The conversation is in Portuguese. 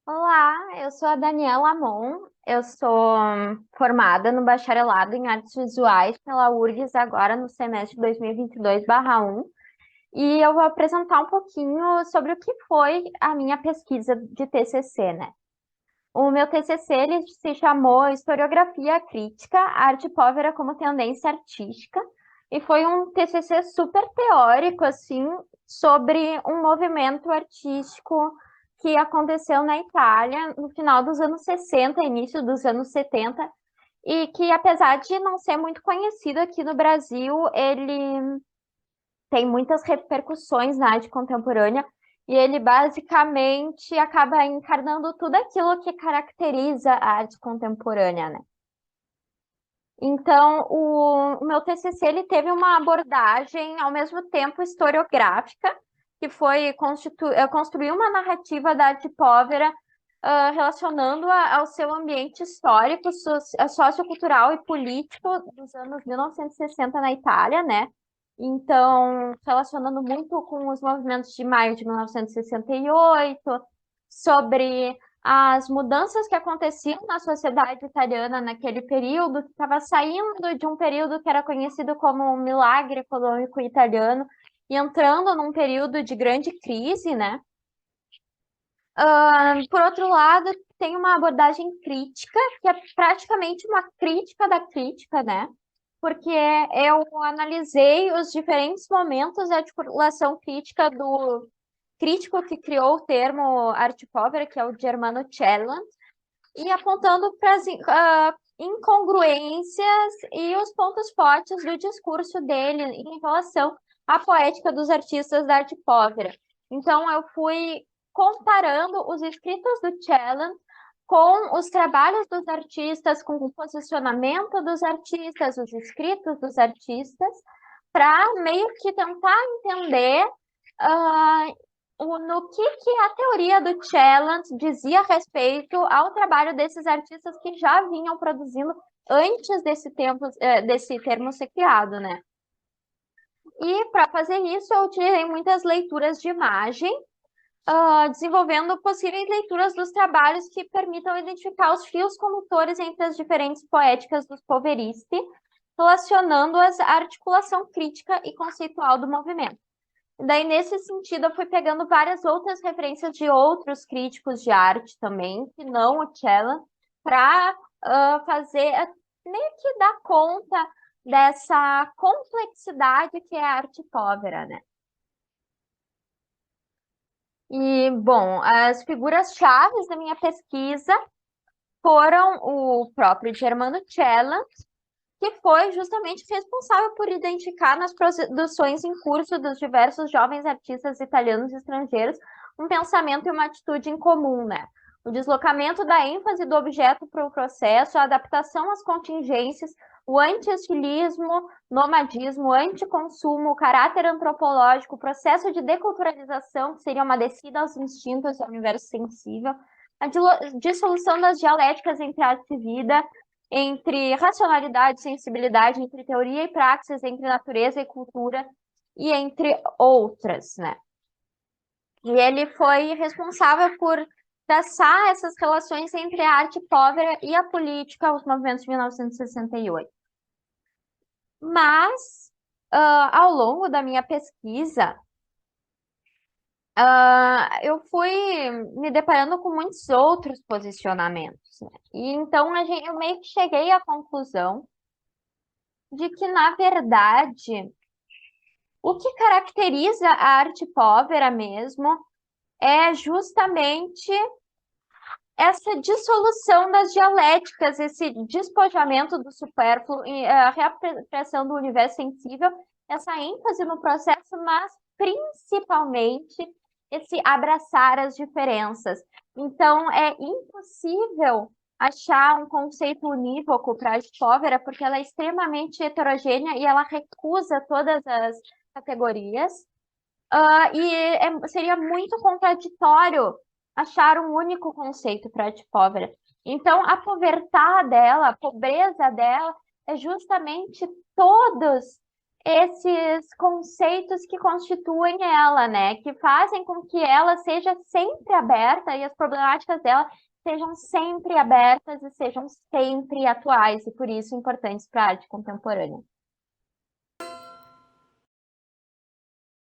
Olá, eu sou a Daniela Amon, eu sou formada no bacharelado em artes visuais pela URGS agora no semestre 2022/1 e eu vou apresentar um pouquinho sobre o que foi a minha pesquisa de TCC, né? O meu TCC ele se chamou Historiografia Crítica, Arte Povera como Tendência Artística e foi um TCC super teórico, assim, sobre um movimento artístico que aconteceu na Itália no final dos anos 60, início dos anos 70, e que, apesar de não ser muito conhecido aqui no Brasil, ele tem muitas repercussões na arte contemporânea, e ele basicamente acaba encarnando tudo aquilo que caracteriza a arte contemporânea, né? Então, o meu TCC ele teve uma abordagem ao mesmo tempo historiográfica, que foi construir uma narrativa da arte povera, relacionando ao seu ambiente histórico, sociocultural e político dos anos 1960 na Itália, né? Então, relacionando muito com os movimentos de maio de 1968, sobre as mudanças que aconteciam na sociedade italiana naquele período, que estava saindo de um período que era conhecido como o milagre econômico italiano e entrando num período de grande crise, né? Por outro lado, tem uma abordagem crítica, que é praticamente uma crítica da crítica, né? Porque eu analisei os diferentes momentos da articulação crítica do crítico que criou o termo arte povera, que é o Germano Cellant, e apontando para as incongruências e os pontos fortes do discurso dele em relação à poética dos artistas da arte povera. Então, eu fui comparando os escritos do Cellant com os trabalhos dos artistas, com o posicionamento dos artistas, os escritos dos artistas, para meio que tentar entender no que a teoria do Cellant dizia a respeito ao trabalho desses artistas que já vinham produzindo antes desse termo ser criado, né? E para fazer isso, eu utilizei muitas leituras de imagem, desenvolvendo possíveis leituras dos trabalhos que permitam identificar os fios condutores entre as diferentes poéticas dos poveristi, relacionando-as à articulação crítica e conceitual do movimento. Daí, nesse sentido, eu fui pegando várias outras referências de outros críticos de arte também, que não o Cellant, para fazer, meio que dar conta dessa complexidade que é a arte povera, né? E, bom, as figuras-chave da minha pesquisa foram o próprio Germano Cellant, que foi justamente responsável por identificar nas produções em curso dos diversos jovens artistas italianos e estrangeiros um pensamento e uma atitude em comum, né? O deslocamento da ênfase do objeto para o processo, a adaptação às contingências, o anti-estilismo, nomadismo, o anticonsumo, o caráter antropológico, o processo de deculturalização, que seria uma descida aos instintos e ao universo sensível, a dissolução das dialéticas entre arte e vida, entre racionalidade e sensibilidade, entre teoria e praxis, entre natureza e cultura, e entre outras, né? E ele foi responsável por traçar essas relações entre a arte povera e a política, os movimentos de 1968. Mas, ao longo da minha pesquisa, eu fui me deparando com muitos outros posicionamentos, né? E então eu meio que cheguei à conclusão de que, na verdade, o que caracteriza a arte povera mesmo é justamente essa dissolução das dialéticas, esse despojamento do supérfluo, a reapropriação do universo sensível, essa ênfase no processo, mas principalmente esse abraçar as diferenças. Então, é impossível achar um conceito unívoco para a arte povera, porque ela é extremamente heterogênea e ela recusa todas as categorias. Seria muito contraditório achar um único conceito para a arte povera. Então, a pobreza dela é justamente todos esses conceitos que constituem ela, né? Que fazem com que ela seja sempre aberta e as problemáticas dela sejam sempre abertas e sejam sempre atuais, e por isso importantes para a arte contemporânea.